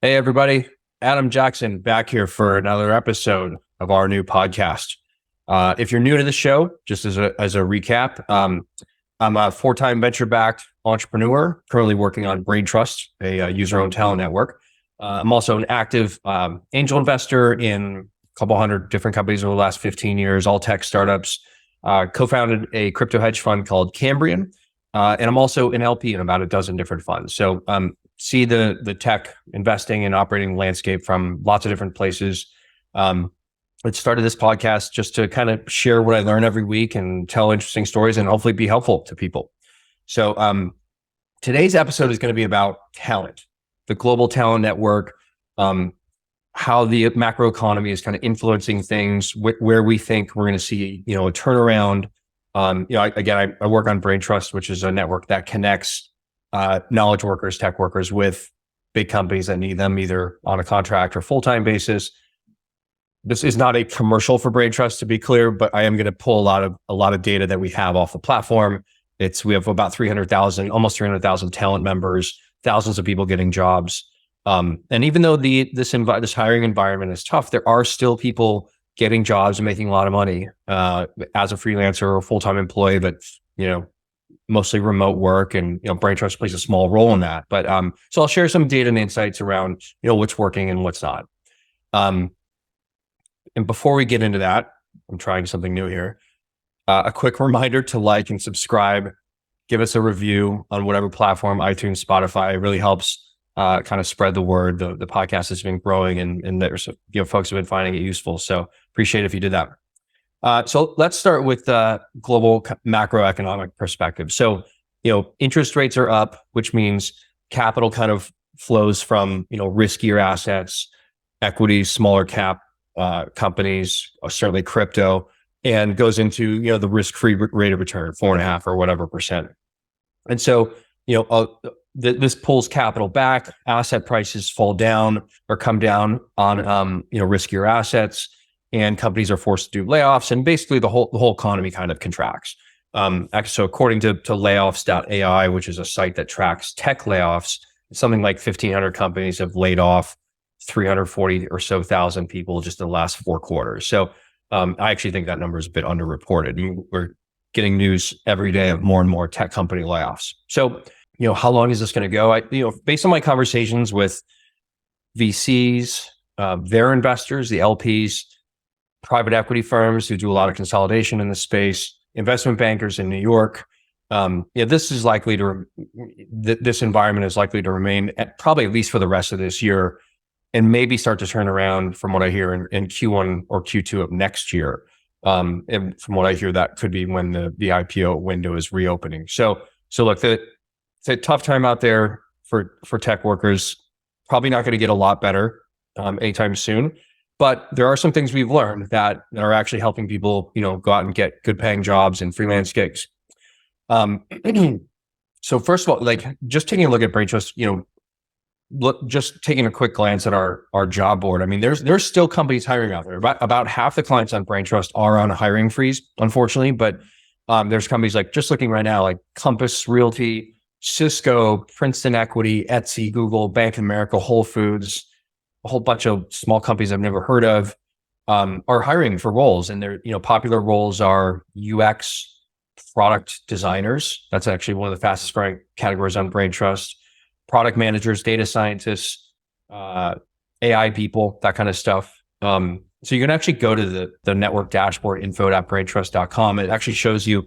Hey, everybody. Adam Jackson back here for another episode of our new podcast. If you're new to the show, just as a recap, I'm a 4-time venture-backed entrepreneur, currently working on Braintrust, a user-owned talent network. I'm also an active angel investor in a couple hundred different companies over the last 15 years, all tech startups. Co-founded a crypto hedge fund called Cambrien, and I'm also an LP in about a dozen different funds. So see the tech investing and operating landscape from lots of different places. I started this podcast just to kind of share what I learn every week and tell interesting stories and hopefully be helpful to people. So today's episode is going to be about talent, the global talent network, how the macroeconomy is kind of influencing things, where we think we're going to see, a turnaround. I work on Braintrust, which is a network that connects knowledge workers, tech workers with big companies that need them either on a contract or full-time basis. This is not a commercial for Braintrust, to be clear, but I am going to pull a lot of data that we have off the platform. We have about 300,000, almost 300,000 talent members, thousands of people getting jobs. And even though this hiring environment is tough, there are still people getting jobs and making a lot of money as a freelancer or a full-time employee, but mostly remote work, and Braintrust plays a small role in that. But so I'll share some data and insights around what's working and what's not. And before we get into that, I'm trying something new here. A quick reminder to like and subscribe, give us a review on whatever platform, iTunes, Spotify. It really helps kind of spread the word. The podcast has been growing, and there's folks have been finding it useful. So appreciate it if you did that. So let's start with the global macroeconomic perspective. So, interest rates are up, which means capital kind of flows from, riskier assets, equities, smaller cap companies, certainly crypto, and goes into, the risk-free rate of return, 4.5 or whatever percent. And so, this pulls capital back, asset prices fall down or come down on, riskier assets, and companies are forced to do layoffs, and basically the whole economy kind of contracts. So according to layoffs.ai, which is a site that tracks tech layoffs, something like 1,500 companies have laid off 340 or so thousand people just in the last 4 quarters. So I actually think that number is a bit underreported. We're getting news every day of more and more tech company layoffs. So, how long is this going to go? Based on my conversations with VCs, their investors, the LPs, private equity firms who do a lot of consolidation in the space, investment bankers in New York, this environment is likely to remain probably at least for the rest of this year, and maybe start to turn around from what I hear in Q1 or Q2 of next year. And from what I hear, that could be when the IPO window is reopening. So look, it's a tough time out there for tech workers. Probably not going to get a lot better anytime soon. But there are some things we've learned that are actually helping people, go out and get good paying jobs and freelance gigs. So first of all, just taking a look at Braintrust, just taking a quick glance at our job board. I mean, there's still companies hiring out there. About half the clients on Braintrust are on a hiring freeze, unfortunately. But there's companies just looking right now, like Compass Realty, Cisco, Princeton Equity, Etsy, Google, Bank of America, Whole Foods, a whole bunch of small companies I've never heard of are hiring for roles. And their popular roles are UX product designers. That's actually one of the fastest growing categories on Braintrust. Product managers, data scientists, AI people, that kind of stuff. So you can actually go to the network dashboard, info.braintrust.com. It actually shows you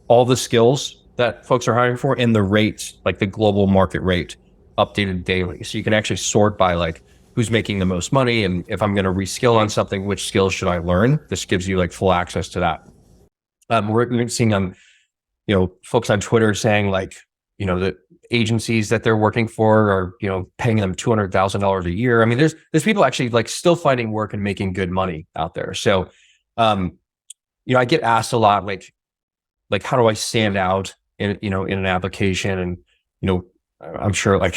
all the skills that folks are hiring for and the rates, like the global market rate, updated daily. So you can actually sort by who's making the most money, and if I'm going to reskill on something, which skills should I learn? This gives you full access to that. We're seeing folks on Twitter saying the agencies that they're working for are paying them $200,000 a year. I mean, there's people actually still finding work and making good money out there. So I get asked a lot how do I stand out in an application? And I'm sure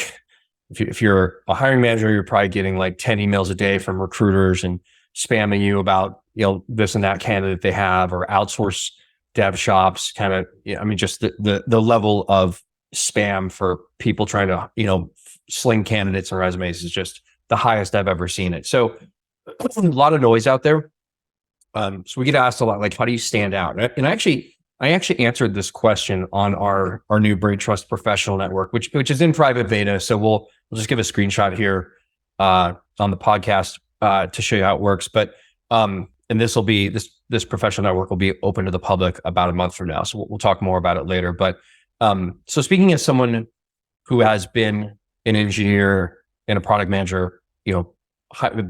if you're a hiring manager, you're probably getting 10 emails a day from recruiters and spamming you about, this and that candidate they have, or outsource dev shops just the level of spam for people trying to, sling candidates and resumes is just the highest I've ever seen it. So a lot of noise out there. So we get asked a lot, like, how do you stand out? And I actually answered this question on our new Braintrust Professional Network, which is in private beta. So we'll just give a screenshot here on the podcast to show you how it works. But and this professional network will be open to the public about a month from now. So we'll talk more about it later. But so speaking as someone who has been an engineer and a product manager,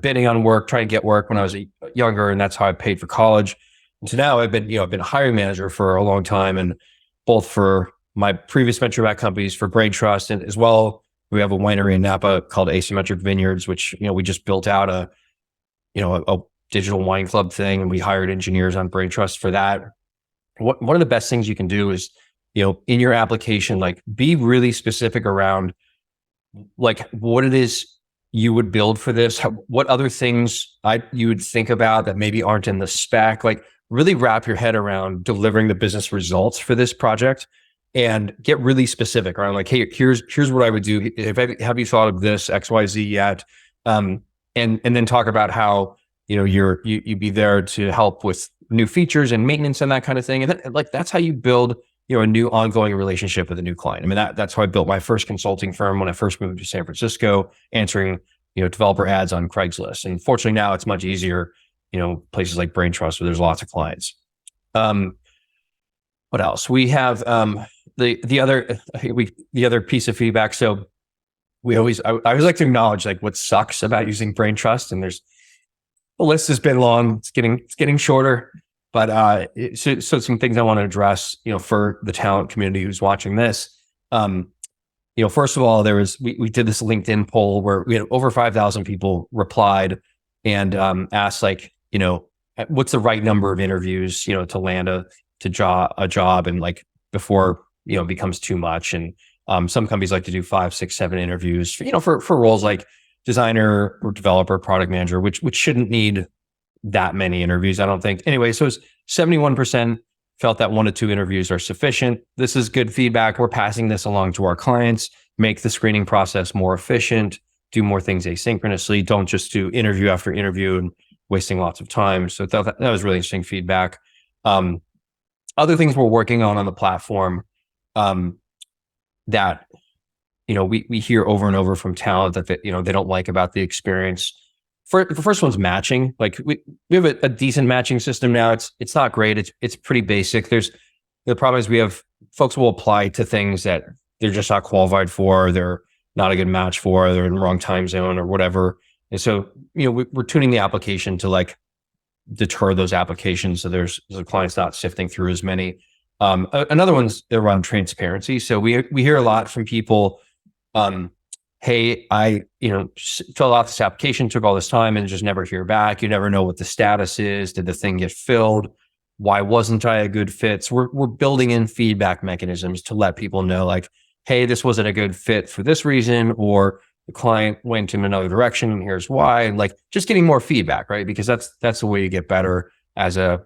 bidding on work, trying to get work when I was younger, and that's how I paid for college. And so now I've been a hiring manager for a long time, and both for my previous venture-backed companies, for Braintrust, and as well, we have a winery in Napa called Asymmetric Vineyards, which we just built out a digital wine club thing, and we hired engineers on Braintrust for that. One of the best things you can do is, in your application, like, be really specific around like what it is you would build for this, what other things you would think about that maybe aren't in the spec. Like, really wrap your head around delivering the business results for this project, and get really specific around like, hey, here's what I would do. Have you thought of this XYZ yet? And then talk about how you'd be there to help with new features and maintenance and that kind of thing. And that's how you build a new ongoing relationship with a new client. I mean, that's how I built my first consulting firm when I first moved to San Francisco, answering developer ads on Craigslist. And fortunately now it's much easier, places like Braintrust where there's lots of clients. What else? We have the other piece of feedback. So I always like to acknowledge like what sucks about using Braintrust, and the list has been long. It's getting shorter. But so some things I want to address, for the talent community who's watching this. First of all, we did this LinkedIn poll where we had over 5,000 people replied and asked like, what's the right number of interviews, to land a job, and like before it becomes too much. And some companies like to do 5, 6, 7 interviews for roles like designer or developer, product manager, which shouldn't need that many interviews, I don't think. Anyway, so 71% felt that 1 to 2 interviews are sufficient. This is good feedback. We're passing this along to our clients. Make the screening process more efficient. Do more things asynchronously. Don't just do interview after interview and wasting lots of time. So that was really interesting feedback. Other things we're working on the platform that we hear over and over from talent that they don't like about the experience. The first one's matching. Like we have a decent matching system now. It's not great. It's pretty basic. The problem is we have folks will apply to things that they're just not qualified for. They're not a good match for. They're in the wrong time zone or whatever. And so we're tuning the application to like deter those applications, so the client's not sifting through as many. Another one's around transparency. So we hear a lot from people. Hey, I filled out this application, took all this time, and just never hear back. You never know what the status is. Did the thing get filled? Why wasn't I a good fit? So we're building in feedback mechanisms to let people know, like, hey, this wasn't a good fit for this reason, or the client went in another direction, and here's why. And like just getting more feedback, right? Because that's the way you get better as a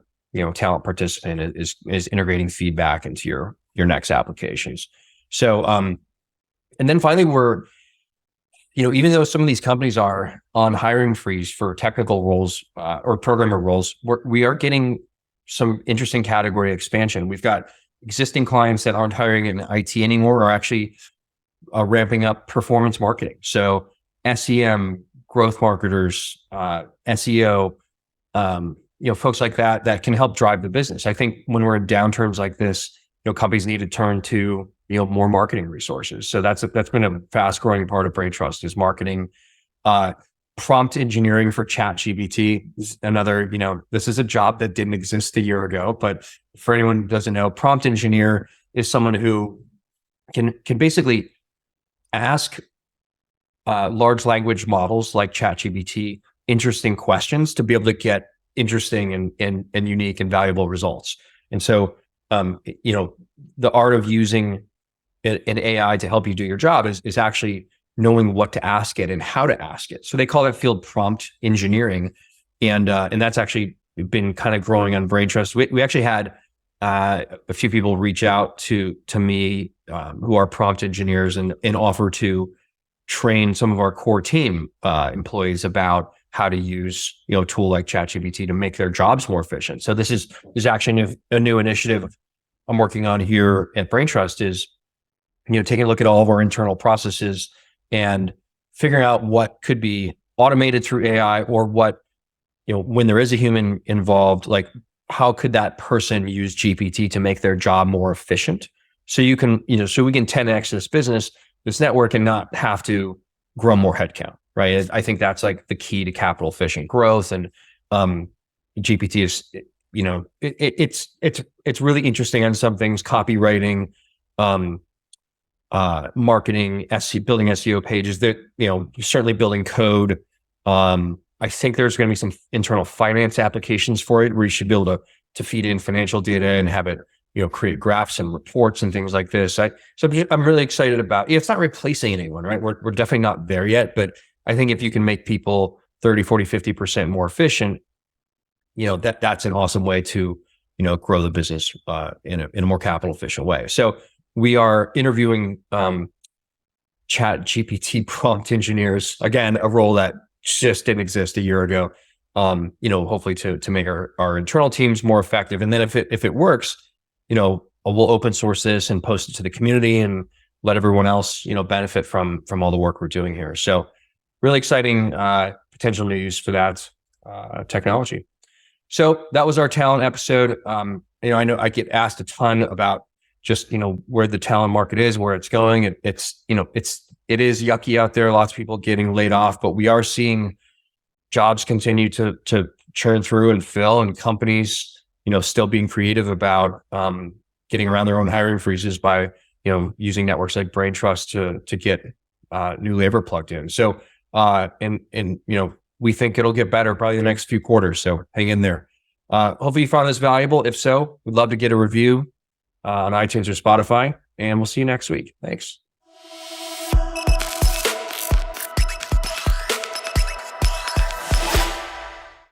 talent participant is integrating feedback into your next applications. So and then finally we're even though some of these companies are on hiring freeze for technical roles or programmer roles, we are getting some interesting category expansion. We've got existing clients that aren't hiring in IT anymore are actually ramping up performance marketing. So SEM, growth marketers, SEO, folks like that can help drive the business. I think when we're in downturns like this, companies need to turn to more marketing resources. So that's been a fast growing part of Braintrust is marketing. Prompt engineering for ChatGPT is another, this is a job that didn't exist a year ago, but for anyone who doesn't know, prompt engineer is someone who can basically ask large language models like ChatGPT interesting questions to be able to get interesting and unique and valuable results. And so, the art of using an AI to help you do your job is actually knowing what to ask it and how to ask it. So they call that field prompt engineering. And that's actually been kind of growing on Braintrust. We actually had a few people reach out to me who are prompt engineers and offer to train some of our core team employees about how to use, a tool like ChatGPT to make their jobs more efficient. So this is actually a new initiative I'm working on here at Braintrust is, taking a look at all of our internal processes and figuring out what could be automated through AI or what, when there is a human involved, like how could that person use GPT to make their job more efficient? So you can, so we can 10x this business, this network, and not have to grow more headcount, right? I think that's like the key to capital efficient growth. And GPT is, it's really interesting on some things, copywriting, marketing, building SEO pages. That certainly building code. I think there's going to be some internal finance applications for it where you should be able to feed in financial data and have it, create graphs and reports and things like this. So I'm really excited about. It's not replacing anyone, right? We're definitely not there yet, but I think if you can make people 30, 40, 50% more efficient, that's an awesome way to, grow the business in a more capital efficient way. So we are interviewing ChatGPT prompt engineers, again, a role that just didn't exist a year ago. Hopefully to make our internal teams more effective. And then if it works, we'll open source this and post it to the community and let everyone else, benefit from all the work we're doing here. So really exciting potential new use for that technology. So that was our talent episode. I know I get asked a ton about just, where the talent market is, where it's going. It is yucky out there. Lots of people getting laid off, but we are seeing jobs continue to churn through and fill, and companies, still being creative about getting around their own hiring freezes by, using networks like Braintrust to get new labor plugged in. So, we think it'll get better probably the next few quarters. So hang in there. Hopefully you found this valuable. If so, we'd love to get a review on iTunes or Spotify, and we'll see you next week. Thanks.